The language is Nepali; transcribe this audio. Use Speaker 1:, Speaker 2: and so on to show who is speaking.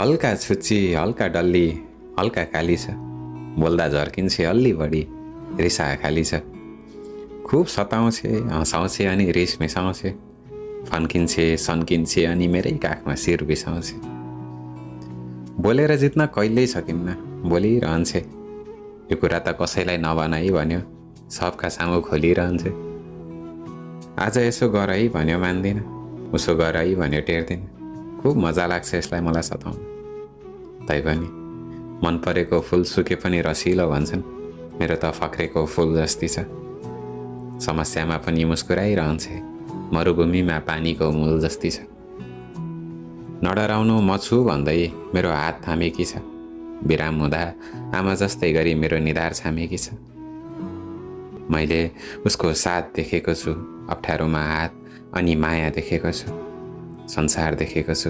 Speaker 1: हल्का छुच्ची हल्का डल्ली हल्का काली छ, बोल्दा झर्किन्छे अलि बढी रिसा खाली छ। खुब सताउँछे हँसाउँछे अनि रिस मिसाउँछे, फन्किन्छे सन्किन्छे अनि मेरै काखमा शिर बिसाउँछे। बोलेर जित्न कहिल्यै सकिन्न, बोलिरहन्छे। यो कुरा त कसैलाई नभनाइ भन्यो, सबका सामु खोलिरहन्छे। आज यसो गर है भन्यो मान्दिन, उसो गर है भन्यो टेर्दिन। खुब मजा लाग्छ यसलाई मलाई सताउन। तैपनि मन परेको फुल सुके पनि रसिलो भन्छन्, मेरो त फक्रेको फुल जस्ती छ। समस्यामा पनि मुस्कुराइरहन्छे, मरुभूमिमा पानीको मूल जस्ती छ। नडराउनु म छु भन्दै मेरो हात थामेकी छ, बिराम हुँदा आमा जस्तै गरी मेरो निधार छामेकी छ। मैले उसको साथ देखेको छु, अप्ठ्यारोमा हात अनि माया देखेको छु, संसार देखेको छु।